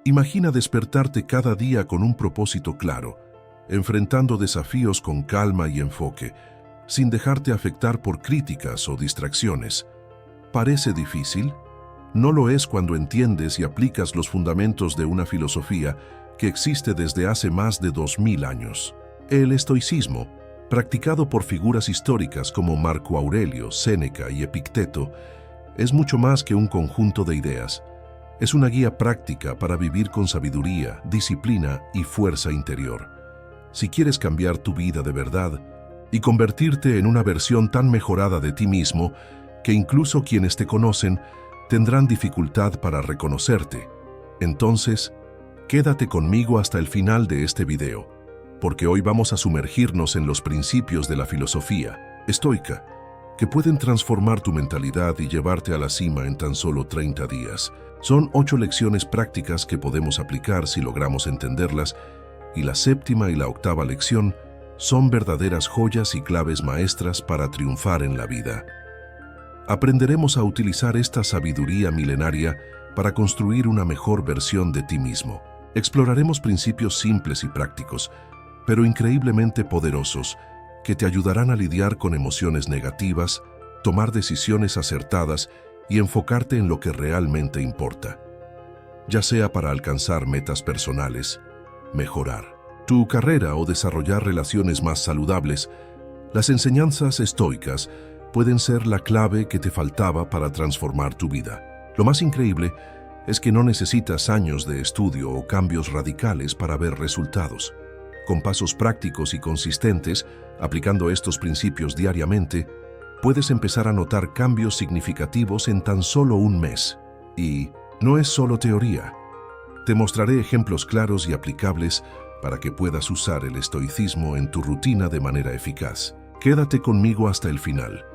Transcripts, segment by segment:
Imagina despertarte cada día con un propósito claro, enfrentando desafíos con calma y enfoque, sin dejarte afectar por críticas o distracciones. ¿Parece difícil? No lo es cuando entiendes y aplicas los fundamentos de una filosofía que existe desde hace más de 2000 años. El estoicismo, practicado por figuras históricas como Marco Aurelio, Séneca y Epicteto, es mucho más que un conjunto de ideas. Es una guía práctica para vivir con sabiduría, disciplina y fuerza interior. Si quieres cambiar tu vida de verdad y convertirte en una versión tan mejorada de ti mismo que incluso quienes te conocen tendrán dificultad para reconocerte, entonces, quédate conmigo hasta el final de este video, porque hoy vamos a sumergirnos en los principios de la filosofía estoica, que pueden transformar tu mentalidad y llevarte a la cima en tan solo 30 días. Son 8 lecciones prácticas que podemos aplicar si logramos entenderlas, y la séptima y la octava lección son verdaderas joyas y claves maestras para triunfar en la vida. Aprenderemos a utilizar esta sabiduría milenaria para construir una mejor versión de ti mismo. Exploraremos principios simples y prácticos, pero increíblemente poderosos, que te ayudarán a lidiar con emociones negativas, tomar decisiones acertadas y enfocarte en lo que realmente importa. Ya sea para alcanzar metas personales, mejorar tu carrera o desarrollar relaciones más saludables, las enseñanzas estoicas pueden ser la clave que te faltaba para transformar tu vida. Lo más increíble es que no necesitas años de estudio o cambios radicales para ver resultados. Con pasos prácticos y consistentes, aplicando estos principios diariamente, puedes empezar a notar cambios significativos en tan solo un mes. Y no es solo teoría. Te mostraré ejemplos claros y aplicables para que puedas usar el estoicismo en tu rutina de manera eficaz. Quédate conmigo hasta el final,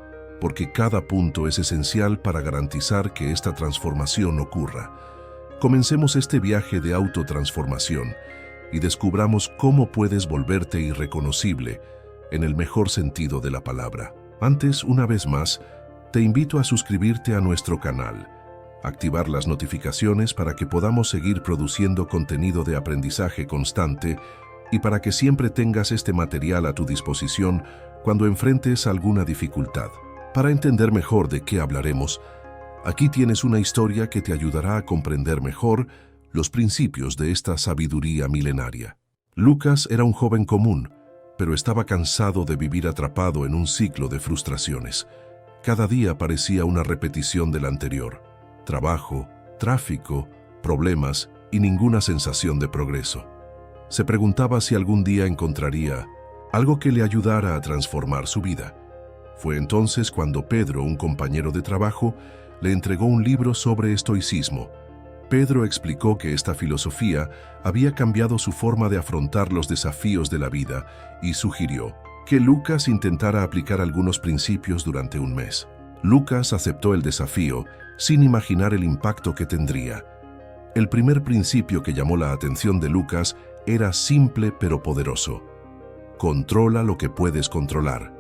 porque cada punto es esencial para garantizar que esta transformación ocurra. Comencemos este viaje de autotransformación y descubramos cómo puedes volverte irreconocible en el mejor sentido de la palabra. Antes, una vez más, te invito a suscribirte a nuestro canal, activar las notificaciones para que podamos seguir produciendo contenido de aprendizaje constante y para que siempre tengas este material a tu disposición cuando enfrentes alguna dificultad. Para entender mejor de qué hablaremos, aquí tienes una historia que te ayudará a comprender mejor los principios de esta sabiduría milenaria. Lucas era un joven común, pero estaba cansado de vivir atrapado en un ciclo de frustraciones. Cada día parecía una repetición del anterior. Trabajo, tráfico, problemas y ninguna sensación de progreso. Se preguntaba si algún día encontraría algo que le ayudara a transformar su vida. Fue entonces cuando Pedro, un compañero de trabajo, le entregó un libro sobre estoicismo. Pedro explicó que esta filosofía había cambiado su forma de afrontar los desafíos de la vida y sugirió que Lucas intentara aplicar algunos principios durante un mes. Lucas aceptó el desafío sin imaginar el impacto que tendría. El primer principio que llamó la atención de Lucas era simple pero poderoso. Controla lo que puedes controlar.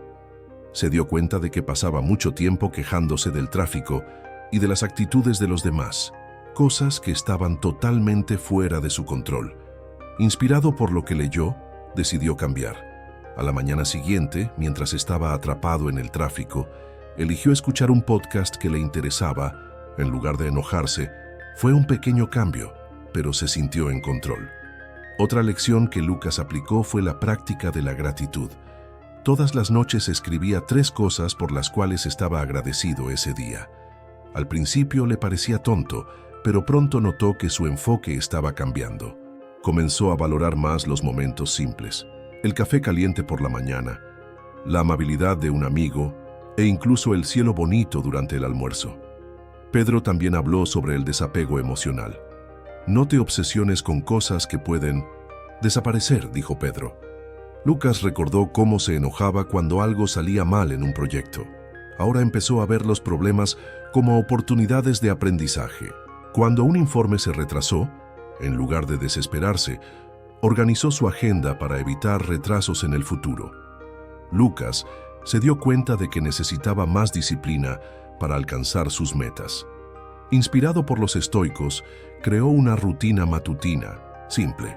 Se dio cuenta de que pasaba mucho tiempo quejándose del tráfico y de las actitudes de los demás, cosas que estaban totalmente fuera de su control. Inspirado por lo que leyó, decidió cambiar. A la mañana siguiente, mientras estaba atrapado en el tráfico, eligió escuchar un podcast que le interesaba. En lugar de enojarse, fue un pequeño cambio, pero se sintió en control. Otra lección que Lucas aplicó fue la práctica de la gratitud. Todas las noches escribía 3 cosas por las cuales estaba agradecido ese día. Al principio le parecía tonto, pero pronto notó que su enfoque estaba cambiando. Comenzó a valorar más los momentos simples: el café caliente por la mañana, la amabilidad de un amigo e incluso el cielo bonito durante el almuerzo. Pedro también habló sobre el desapego emocional. No te obsesiones con cosas que pueden desaparecer, dijo Pedro. Lucas recordó cómo se enojaba cuando algo salía mal en un proyecto. Ahora empezó a ver los problemas como oportunidades de aprendizaje. Cuando un informe se retrasó, en lugar de desesperarse, organizó su agenda para evitar retrasos en el futuro. Lucas se dio cuenta de que necesitaba más disciplina para alcanzar sus metas. Inspirado por los estoicos, creó una rutina matutina, simple.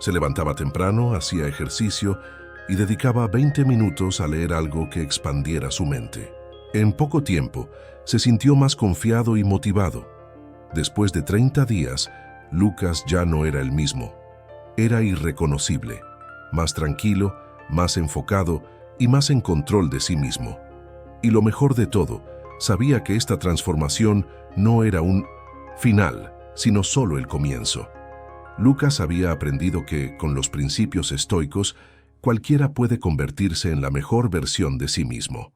Se levantaba temprano, hacía ejercicio y dedicaba 20 minutos a leer algo que expandiera su mente. En poco tiempo, se sintió más confiado y motivado. Después de 30 días, Lucas ya no era el mismo. Era irreconocible, más tranquilo, más enfocado y más en control de sí mismo. Y lo mejor de todo, sabía que esta transformación no era un final, sino solo el comienzo. Lucas había aprendido que, con los principios estoicos, cualquiera puede convertirse en la mejor versión de sí mismo.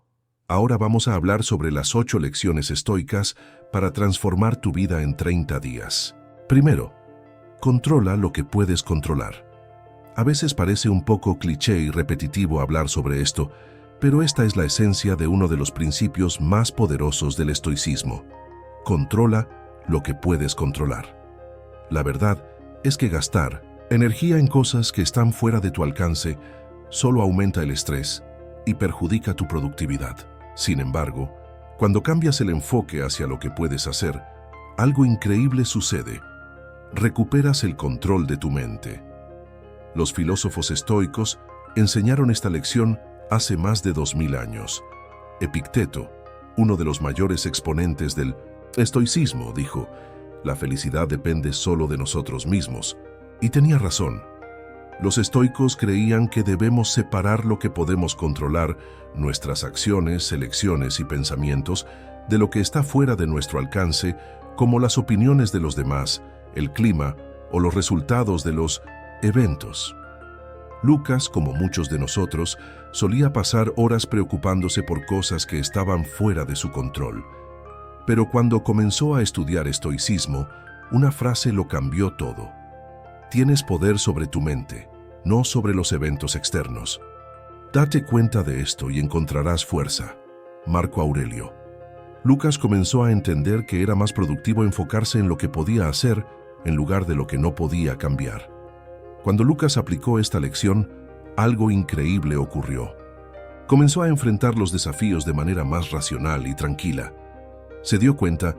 Ahora vamos a hablar sobre las 8 lecciones estoicas para transformar tu vida en 30 días. Primero, controla lo que puedes controlar. A veces parece un poco cliché y repetitivo hablar sobre esto, pero esta es la esencia de uno de los principios más poderosos del estoicismo. Controla lo que puedes controlar. La verdad es que gastar energía en cosas que están fuera de tu alcance solo aumenta el estrés y perjudica tu productividad. Sin embargo, cuando cambias el enfoque hacia lo que puedes hacer, algo increíble sucede. Recuperas el control de tu mente. Los filósofos estoicos enseñaron esta lección hace más de 2000 años. Epicteto, uno de los mayores exponentes del estoicismo, dijo: «La felicidad depende solo de nosotros mismos». Y tenía razón. Los estoicos creían que debemos separar lo que podemos controlar, nuestras acciones, elecciones y pensamientos, de lo que está fuera de nuestro alcance, como las opiniones de los demás, el clima o los resultados de los eventos. Lucas, como muchos de nosotros, solía pasar horas preocupándose por cosas que estaban fuera de su control. Pero cuando comenzó a estudiar estoicismo, una frase lo cambió todo. Tienes poder sobre tu mente, no sobre los eventos externos. Date cuenta de esto y encontrarás fuerza. Marco Aurelio. Lucas comenzó a entender que era más productivo enfocarse en lo que podía hacer en lugar de lo que no podía cambiar. Cuando Lucas aplicó esta lección, algo increíble ocurrió. Comenzó a enfrentar los desafíos de manera más racional y tranquila. Se dio cuenta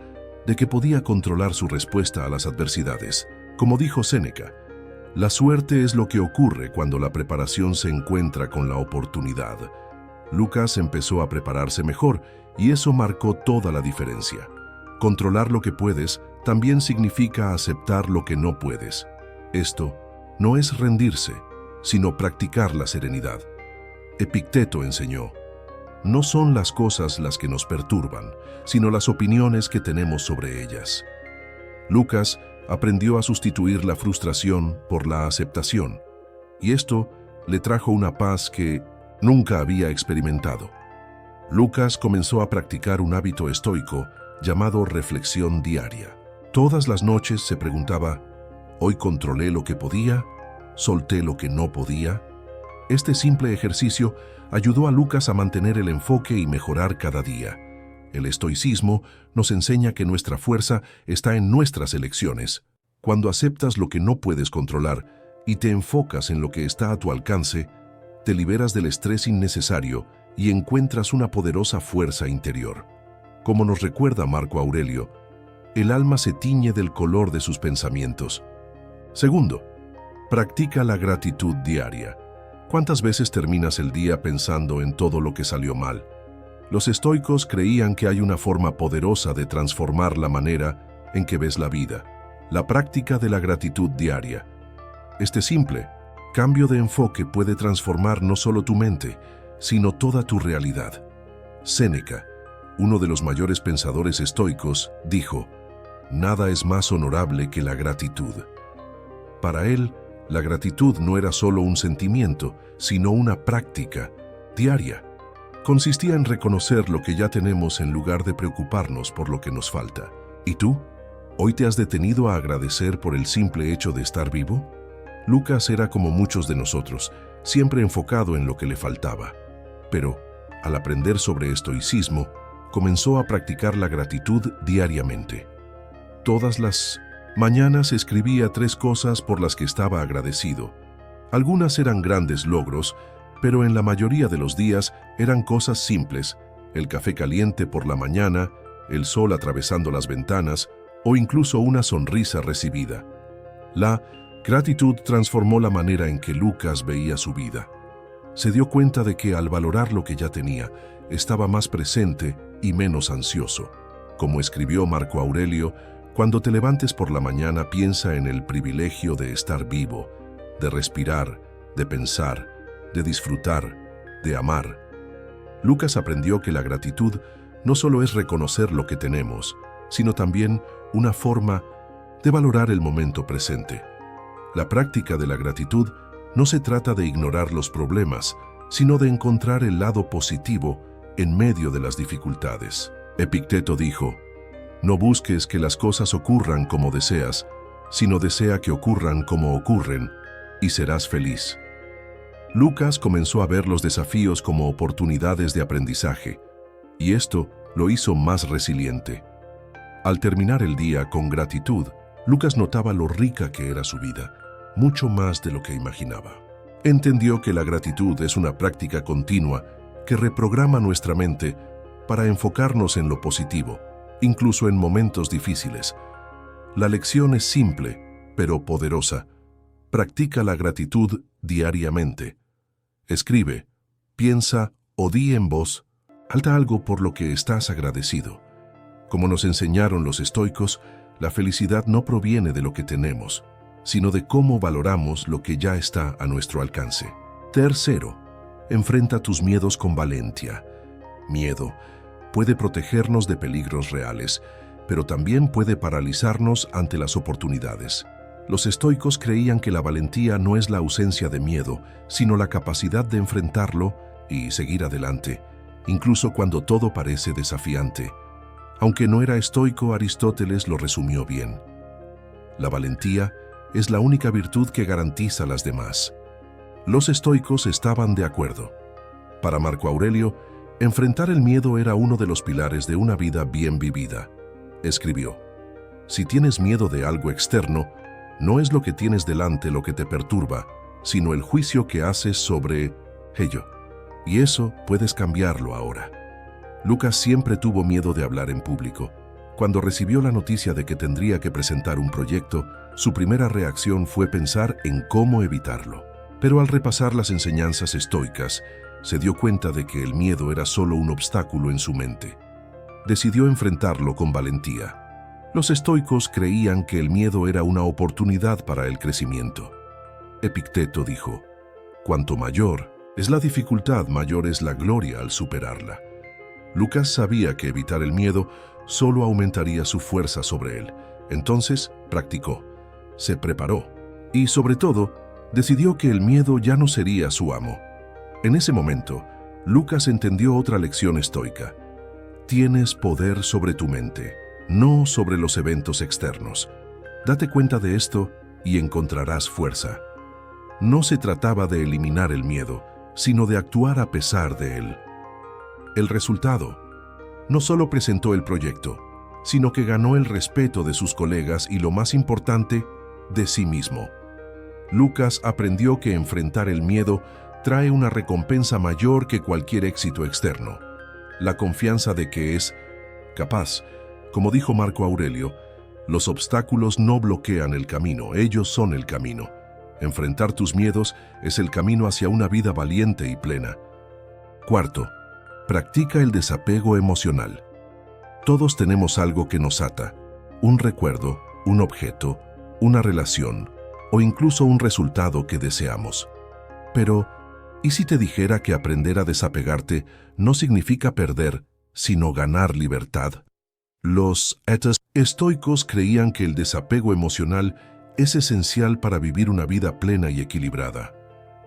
de que podía controlar su respuesta a las adversidades. Como dijo Séneca, la suerte es lo que ocurre cuando la preparación se encuentra con la oportunidad. Lucas empezó a prepararse mejor y eso marcó toda la diferencia. Controlar lo que puedes también significa aceptar lo que no puedes. Esto no es rendirse, sino practicar la serenidad. Epicteto enseñó: no son las cosas las que nos perturban, sino las opiniones que tenemos sobre ellas. Lucas aprendió a sustituir la frustración por la aceptación, y esto le trajo una paz que nunca había experimentado. Lucas comenzó a practicar un hábito estoico llamado reflexión diaria. Todas las noches se preguntaba: ¿hoy controlé lo que podía? ¿Solté lo que no podía? Este simple ejercicio ayudó a Lucas a mantener el enfoque y mejorar cada día. El estoicismo nos enseña que nuestra fuerza está en nuestras elecciones. Cuando aceptas lo que no puedes controlar y te enfocas en lo que está a tu alcance, te liberas del estrés innecesario y encuentras una poderosa fuerza interior. Como nos recuerda Marco Aurelio, el alma se tiñe del color de sus pensamientos. Segundo, practica la gratitud diaria. ¿Cuántas veces terminas el día pensando en todo lo que salió mal? Los estoicos creían que hay una forma poderosa de transformar la manera en que ves la vida: la práctica de la gratitud diaria. Este simple cambio de enfoque puede transformar no solo tu mente, sino toda tu realidad. Séneca, uno de los mayores pensadores estoicos, dijo: «Nada es más honorable que la gratitud». Para él, la gratitud no era solo un sentimiento, sino una práctica diaria. Consistía en reconocer lo que ya tenemos en lugar de preocuparnos por lo que nos falta. ¿Y tú? ¿Hoy te has detenido a agradecer por el simple hecho de estar vivo? Lucas era como muchos de nosotros, siempre enfocado en lo que le faltaba. Pero, al aprender sobre estoicismo, comenzó a practicar la gratitud diariamente. Todas las mañanas escribía 3 cosas por las que estaba agradecido. Algunas eran grandes logros, pero en la mayoría de los días eran cosas simples: el café caliente por la mañana, el sol atravesando las ventanas o incluso una sonrisa recibida. La gratitud transformó la manera en que Lucas veía su vida. Se dio cuenta de que al valorar lo que ya tenía, estaba más presente y menos ansioso. Como escribió Marco Aurelio, cuando te levantes por la mañana piensa en el privilegio de estar vivo, de respirar, de pensar, de disfrutar, de amar. Lucas aprendió que la gratitud no solo es reconocer lo que tenemos, sino también una forma de valorar el momento presente. La práctica de la gratitud no se trata de ignorar los problemas, sino de encontrar el lado positivo en medio de las dificultades. Epicteto dijo: no busques que las cosas ocurran como deseas, sino desea que ocurran como ocurren, y serás feliz. Lucas comenzó a ver los desafíos como oportunidades de aprendizaje, y esto lo hizo más resiliente. Al terminar el día con gratitud, Lucas notaba lo rica que era su vida, mucho más de lo que imaginaba. Entendió que la gratitud es una práctica continua que reprograma nuestra mente para enfocarnos en lo positivo, incluso en momentos difíciles. La lección es simple, pero poderosa. Practica la gratitud diariamente. Escribe, piensa o di en voz algo por lo que estás agradecido. Como nos enseñaron los estoicos, la felicidad no proviene de lo que tenemos, sino de cómo valoramos lo que ya está a nuestro alcance. Tercero, enfrenta tus miedos con valentía. Miedo puede protegernos de peligros reales, pero también puede paralizarnos ante las oportunidades. Los estoicos creían que la valentía no es la ausencia de miedo, sino la capacidad de enfrentarlo y seguir adelante, incluso cuando todo parece desafiante. Aunque no era estoico, Aristóteles lo resumió bien. La valentía es la única virtud que garantiza las demás. Los estoicos estaban de acuerdo. Para Marco Aurelio, enfrentar el miedo era uno de los pilares de una vida bien vivida. Escribió: si tienes miedo de algo externo, no es lo que tienes delante lo que te perturba, sino el juicio que haces sobre ello. Y eso puedes cambiarlo ahora. Lucas siempre tuvo miedo de hablar en público. Cuando recibió la noticia de que tendría que presentar un proyecto, su primera reacción fue pensar en cómo evitarlo. Pero al repasar las enseñanzas estoicas, se dio cuenta de que el miedo era solo un obstáculo en su mente. Decidió enfrentarlo con valentía. Los estoicos creían que el miedo era una oportunidad para el crecimiento. Epicteto dijo: cuanto mayor es la dificultad, mayor es la gloria al superarla. Lucas sabía que evitar el miedo solo aumentaría su fuerza sobre él. Entonces practicó, se preparó y, sobre todo, decidió que el miedo ya no sería su amo. En ese momento, Lucas entendió otra lección estoica. Tienes poder sobre tu mente, no sobre los eventos externos. Date cuenta de esto y encontrarás fuerza. No se trataba de eliminar el miedo, sino de actuar a pesar de él. El resultado: no solo presentó el proyecto, sino que ganó el respeto de sus colegas y, lo más importante, de sí mismo. Lucas aprendió que enfrentar el miedo trae una recompensa mayor que cualquier éxito externo. La confianza de que es capaz. Como dijo Marco Aurelio, los obstáculos no bloquean el camino, ellos son el camino. Enfrentar tus miedos es el camino hacia una vida valiente y plena. Cuarto, practica el desapego emocional. Todos tenemos algo que nos ata, un recuerdo, un objeto, una relación o incluso un resultado que deseamos. Pero, ¿y si te dijera que aprender a desapegarte no significa perder, sino ganar libertad? Los estoicos creían que el desapego emocional es esencial para vivir una vida plena y equilibrada.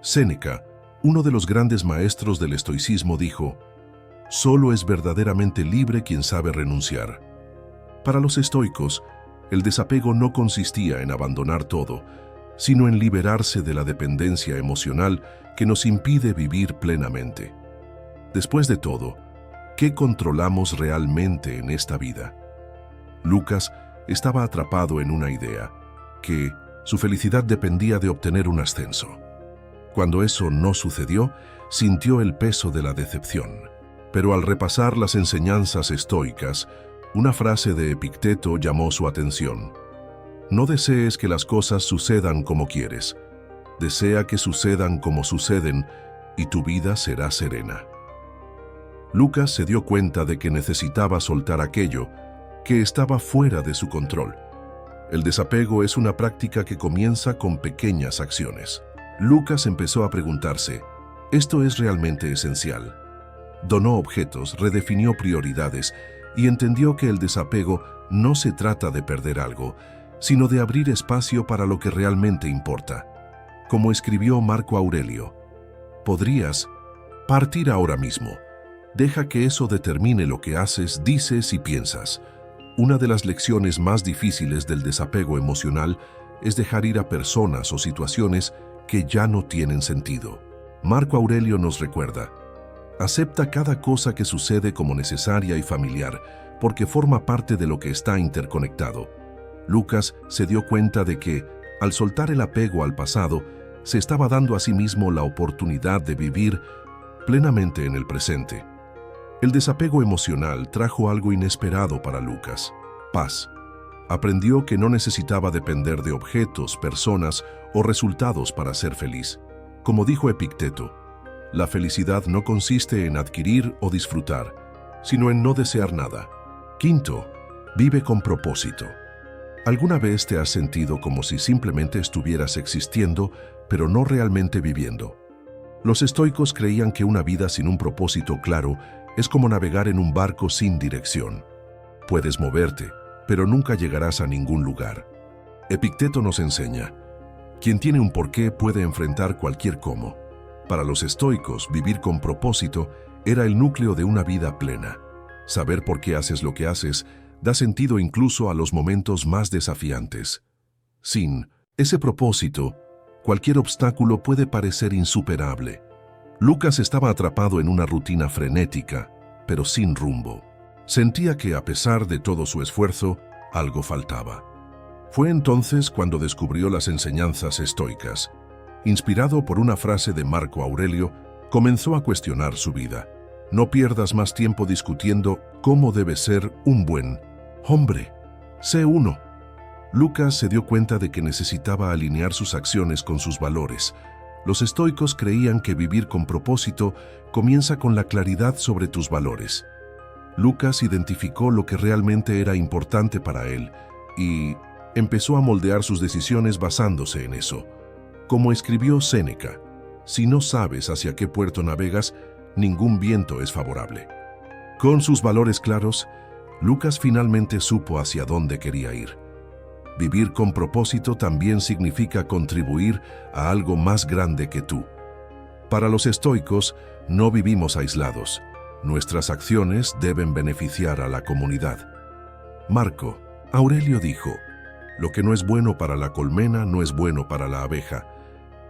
Séneca, uno de los grandes maestros del estoicismo, dijo: solo es verdaderamente libre quien sabe renunciar. Para los estoicos, el desapego no consistía en abandonar todo, sino en liberarse de la dependencia emocional que nos impide vivir plenamente. Después de todo, ¿qué controlamos realmente en esta vida? Lucas estaba atrapado en una idea, que su felicidad dependía de obtener un ascenso. Cuando eso no sucedió, sintió el peso de la decepción. Pero al repasar las enseñanzas estoicas, Una frase de Epicteto llamó su atención. No desees que las cosas sucedan como quieres. Desea que sucedan como suceden y tu vida será serena. Lucas se dio cuenta de que necesitaba soltar aquello que estaba fuera de su control. El desapego es una práctica que comienza con pequeñas acciones. Lucas empezó a preguntarse, ¿esto es realmente esencial? Donó objetos, redefinió prioridades y entendió que el desapego no se trata de perder algo, sino de abrir espacio para lo que realmente importa. Como escribió Marco Aurelio, podrías partir ahora mismo. Deja que eso determine lo que haces, dices y piensas. Una de las lecciones más difíciles del desapego emocional es dejar ir a personas o situaciones que ya no tienen sentido. Marco Aurelio nos recuerda, acepta cada cosa que sucede como necesaria y familiar, porque forma parte de lo que está interconectado. Lucas se dio cuenta de que, al soltar el apego al pasado, se estaba dando a sí mismo la oportunidad de vivir plenamente en el presente. El desapego emocional trajo algo inesperado para Lucas: paz. Aprendió que no necesitaba depender de objetos, personas o resultados para ser feliz. Como dijo Epicteto, la felicidad no consiste en adquirir o disfrutar, sino en no desear nada. Quinto, vive con propósito. ¿Alguna vez te has sentido como si simplemente estuvieras existiendo, pero no realmente viviendo? Los estoicos creían que una vida sin un propósito claro es como navegar en un barco sin dirección. Puedes moverte, pero nunca llegarás a ningún lugar. Epicteto nos enseña, quien tiene un porqué puede enfrentar cualquier cómo. Para los estoicos, vivir con propósito era el núcleo de una vida plena. Saber por qué haces lo que haces da sentido incluso a los momentos más desafiantes. Sin ese propósito, cualquier obstáculo puede parecer insuperable. Lucas estaba atrapado en una rutina frenética, pero sin rumbo. Sentía que, a pesar de todo su esfuerzo, algo faltaba. Fue entonces cuando descubrió las enseñanzas estoicas. Inspirado por una frase de Marco Aurelio, comenzó a cuestionar su vida. No pierdas más tiempo discutiendo cómo debe ser un buen hombre. Sé uno. Lucas se dio cuenta de que necesitaba alinear sus acciones con sus valores. Los estoicos creían que vivir con propósito comienza con la claridad sobre tus valores. Lucas identificó lo que realmente era importante para él y empezó a moldear sus decisiones basándose en eso. Como escribió Séneca, si no sabes hacia qué puerto navegas, ningún viento es favorable. Con sus valores claros, Lucas finalmente supo hacia dónde quería ir. Vivir con propósito también significa contribuir a algo más grande que tú. Para los estoicos, no vivimos aislados. Nuestras acciones deben beneficiar a la comunidad. Marco Aurelio dijo, lo que no es bueno para la colmena no es bueno para la abeja.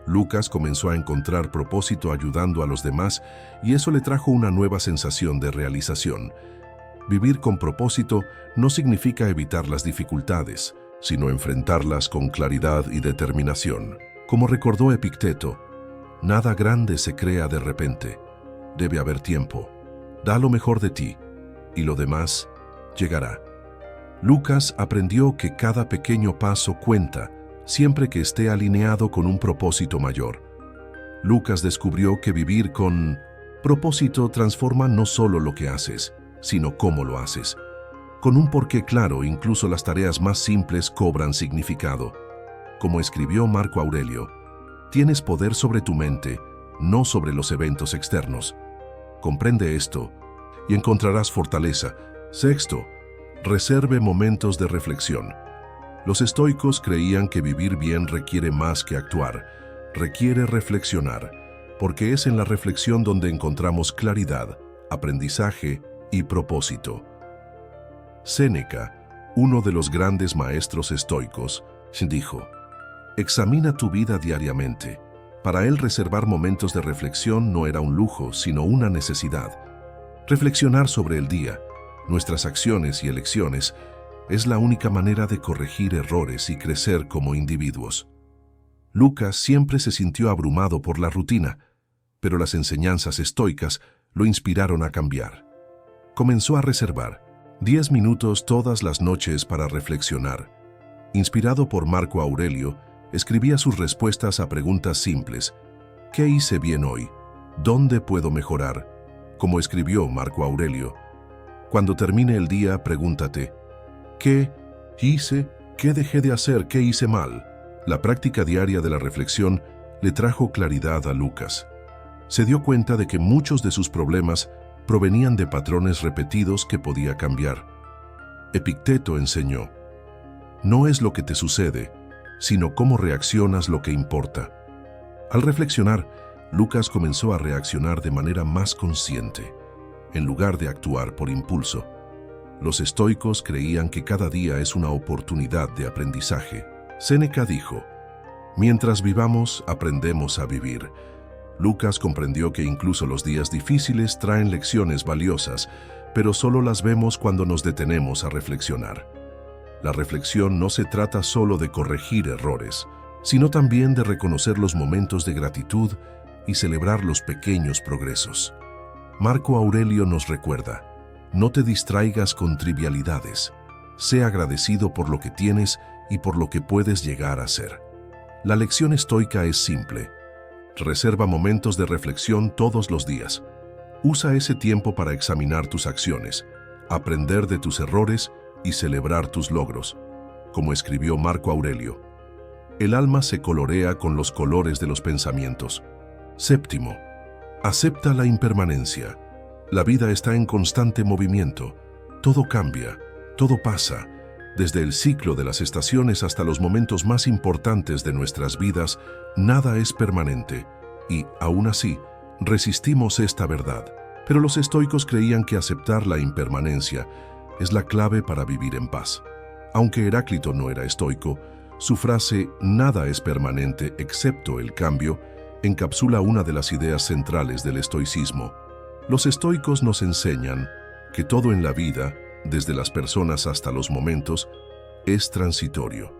Lucas comenzó a encontrar propósito ayudando a los demás y eso le trajo una nueva sensación de realización. Vivir con propósito no significa evitar las dificultades, sino enfrentarlas con claridad y determinación. Como recordó Epicteto, nada grande se crea de repente. Debe haber tiempo. Da lo mejor de ti, y lo demás llegará. Lucas aprendió que cada pequeño paso cuenta, siempre que esté alineado con un propósito mayor. Lucas descubrió que vivir con propósito transforma no solo lo que haces, sino cómo lo haces. Con un porqué claro, incluso las tareas más simples cobran significado. Como escribió Marco Aurelio, tienes poder sobre tu mente, no sobre los eventos externos. Comprende esto y encontrarás fortaleza. Sexto, reserve momentos de reflexión. Los estoicos creían que vivir bien requiere más que actuar, requiere reflexionar, porque es en la reflexión donde encontramos claridad, aprendizaje y propósito. Séneca, uno de los grandes maestros estoicos, dijo, examina tu vida diariamente. Para él reservar momentos de reflexión no era un lujo, sino una necesidad. Reflexionar sobre el día, nuestras acciones y elecciones, es la única manera de corregir errores y crecer como individuos. Lucas siempre se sintió abrumado por la rutina, pero las enseñanzas estoicas lo inspiraron a cambiar. Comenzó a reservar 10 minutos todas las noches para reflexionar. Inspirado por Marco Aurelio, escribía sus respuestas a preguntas simples. ¿Qué hice bien hoy? ¿Dónde puedo mejorar? Como escribió Marco Aurelio. Cuando termine el día, pregúntate, ¿qué hice? ¿Qué dejé de hacer? ¿Qué hice mal? La práctica diaria de la reflexión le trajo claridad a Lucas. Se dio cuenta de que muchos de sus problemas provenían de patrones repetidos que podía cambiar. Epicteto enseñó, no es lo que te sucede, sino cómo reaccionas lo que importa. Al reflexionar, Lucas comenzó a reaccionar de manera más consciente, en lugar de actuar por impulso. Los estoicos creían que cada día es una oportunidad de aprendizaje. Séneca dijo, mientras vivamos, aprendemos a vivir. Lucas comprendió que incluso los días difíciles traen lecciones valiosas, pero solo las vemos cuando nos detenemos a reflexionar. La reflexión no se trata solo de corregir errores, sino también de reconocer los momentos de gratitud y celebrar los pequeños progresos. Marco Aurelio nos recuerda, no te distraigas con trivialidades. Sé agradecido por lo que tienes y por lo que puedes llegar a ser. La lección estoica es simple. Reserva momentos de reflexión todos los días. Usa ese tiempo para examinar tus acciones, aprender de tus errores y celebrar tus logros. Como escribió Marco Aurelio, el alma se colorea con los colores de los pensamientos. Séptimo, acepta la impermanencia. La vida está en constante movimiento. Todo cambia, todo pasa. Desde el ciclo de las estaciones hasta los momentos más importantes de nuestras vidas, nada es permanente. Y, aún así, resistimos esta verdad. Pero los estoicos creían que aceptar la impermanencia es la clave para vivir en paz. Aunque Heráclito no era estoico, su frase «nada es permanente excepto el cambio» encapsula una de las ideas centrales del estoicismo. Los estoicos nos enseñan que todo en la vida, desde las personas hasta los momentos, es transitorio.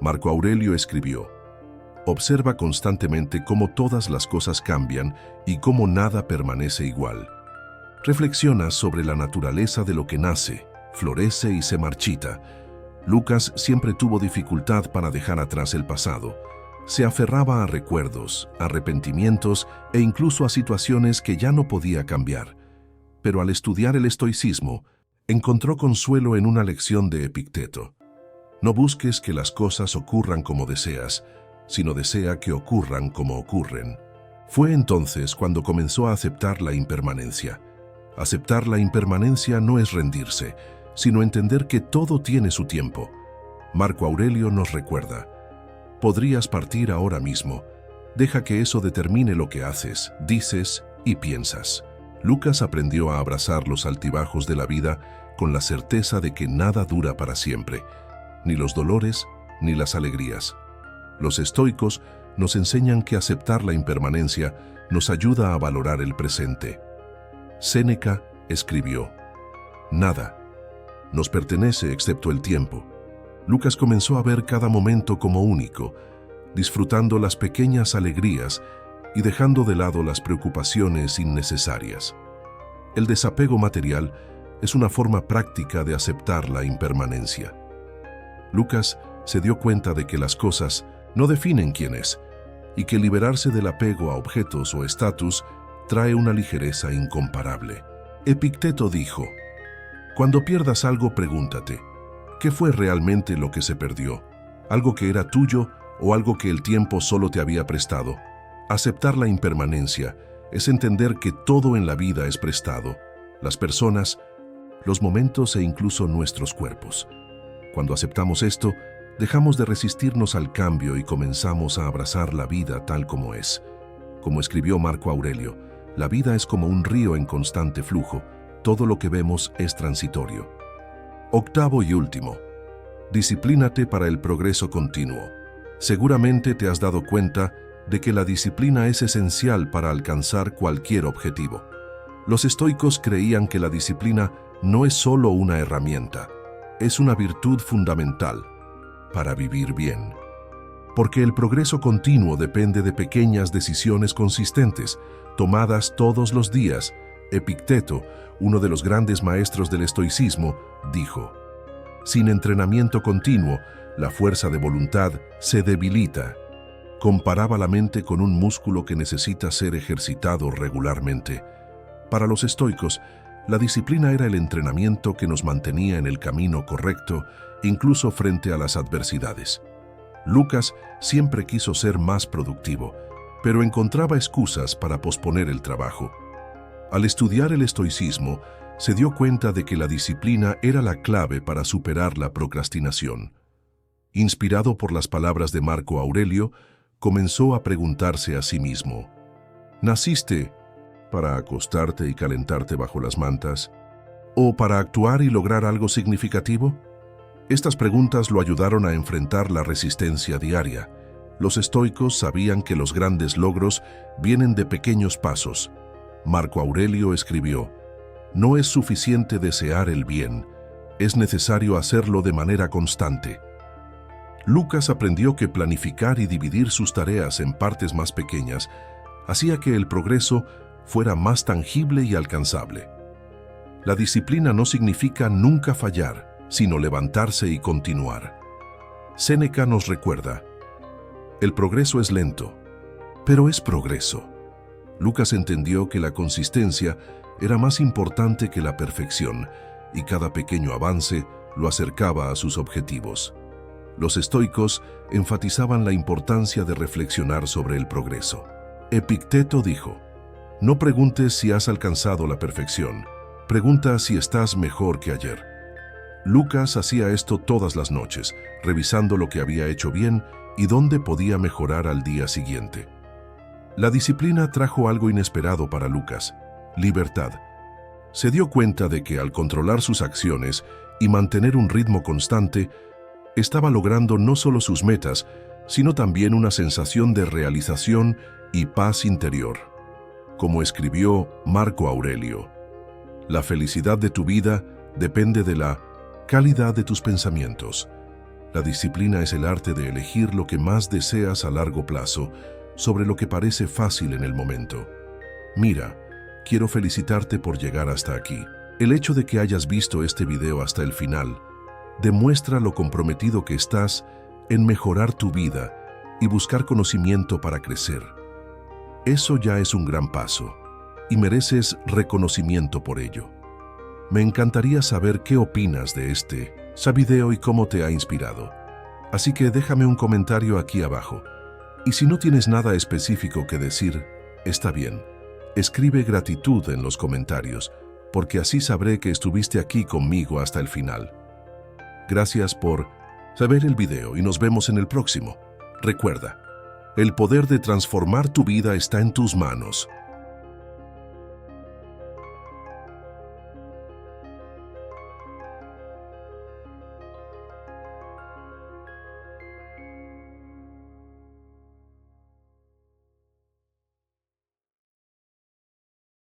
Marco Aurelio escribió, observa constantemente cómo todas las cosas cambian y cómo nada permanece igual. Reflexiona sobre la naturaleza de lo que nace, florece y se marchita. Lucas siempre tuvo dificultad para dejar atrás el pasado. Se aferraba a recuerdos, arrepentimientos e incluso a situaciones que ya no podía cambiar. Pero al estudiar el estoicismo, encontró consuelo en una lección de Epicteto. No busques que las cosas ocurran como deseas, sino desea que ocurran como ocurren. Fue entonces cuando comenzó a aceptar la impermanencia. Aceptar la impermanencia no es rendirse, sino entender que todo tiene su tiempo. Marco Aurelio nos recuerda, podrías partir ahora mismo. Deja que eso determine lo que haces, dices y piensas. Lucas aprendió a abrazar los altibajos de la vida con la certeza de que nada dura para siempre, ni los dolores ni las alegrías. Los estoicos nos enseñan que aceptar la impermanencia nos ayuda a valorar el presente. Séneca escribió, nada nos pertenece excepto el tiempo. Lucas comenzó a ver cada momento como único, disfrutando las pequeñas alegrías y dejando de lado las preocupaciones innecesarias. El desapego material es una forma práctica de aceptar la impermanencia. Lucas se dio cuenta de que las cosas no definen quién es y que liberarse del apego a objetos o estatus trae una ligereza incomparable. Epicteto dijo, cuando pierdas algo, pregúntate, ¿qué fue realmente lo que se perdió? ¿Algo que era tuyo o algo que el tiempo solo te había prestado? Aceptar la impermanencia es entender que todo en la vida es prestado, las personas, los momentos e incluso nuestros cuerpos. Cuando aceptamos esto, dejamos de resistirnos al cambio y comenzamos a abrazar la vida tal como es. Como escribió Marco Aurelio, la vida es como un río en constante flujo, todo lo que vemos es transitorio. Octavo y último, disciplínate para el progreso continuo. Seguramente te has dado cuenta de que la disciplina es esencial para alcanzar cualquier objetivo. Los estoicos creían que la disciplina no es solo una herramienta, es una virtud fundamental para vivir bien. Porque el progreso continuo depende de pequeñas decisiones consistentes, tomadas todos los días, Epicteto, uno de los grandes maestros del estoicismo, dijo: «Sin entrenamiento continuo, la fuerza de voluntad se debilita». Comparaba la mente con un músculo que necesita ser ejercitado regularmente. Para los estoicos, la disciplina era el entrenamiento que nos mantenía en el camino correcto, incluso frente a las adversidades. Lucas siempre quiso ser más productivo, pero encontraba excusas para posponer el trabajo. Al estudiar el estoicismo, se dio cuenta de que la disciplina era la clave para superar la procrastinación. Inspirado por las palabras de Marco Aurelio, comenzó a preguntarse a sí mismo: ¿naciste para acostarte y calentarte bajo las mantas? ¿O para actuar y lograr algo significativo? Estas preguntas lo ayudaron a enfrentar la resistencia diaria. Los estoicos sabían que los grandes logros vienen de pequeños pasos. Marco Aurelio escribió: «No es suficiente desear el bien, es necesario hacerlo de manera constante». Lucas aprendió que planificar y dividir sus tareas en partes más pequeñas hacía que el progreso fuera más tangible y alcanzable. La disciplina no significa nunca fallar, sino levantarse y continuar. Séneca nos recuerda: «El progreso es lento, pero es progreso». Lucas entendió que la consistencia era más importante que la perfección, y cada pequeño avance lo acercaba a sus objetivos. Los estoicos enfatizaban la importancia de reflexionar sobre el progreso. Epicteto dijo: «No preguntes si has alcanzado la perfección, pregunta si estás mejor que ayer». Lucas hacía esto todas las noches, revisando lo que había hecho bien y dónde podía mejorar al día siguiente. La disciplina trajo algo inesperado para Lucas: libertad. Se dio cuenta de que al controlar sus acciones y mantener un ritmo constante, estaba logrando no solo sus metas, sino también una sensación de realización y paz interior. Como escribió Marco Aurelio: «La felicidad de tu vida depende de la calidad de tus pensamientos». La disciplina es el arte de elegir lo que más deseas a largo plazo sobre lo que parece fácil en el momento. Mira, quiero felicitarte por llegar hasta aquí. El hecho de que hayas visto este video hasta el final demuestra lo comprometido que estás en mejorar tu vida y buscar conocimiento para crecer. Eso ya es un gran paso y mereces reconocimiento por ello. Me encantaría saber qué opinas de este video y cómo te ha inspirado. Así que déjame un comentario aquí abajo. Y si no tienes nada específico que decir, está bien. Escribe gratitud en los comentarios, porque así sabré que estuviste aquí conmigo hasta el final. Gracias por ver el video y nos vemos en el próximo. Recuerda, el poder de transformar tu vida está en tus manos.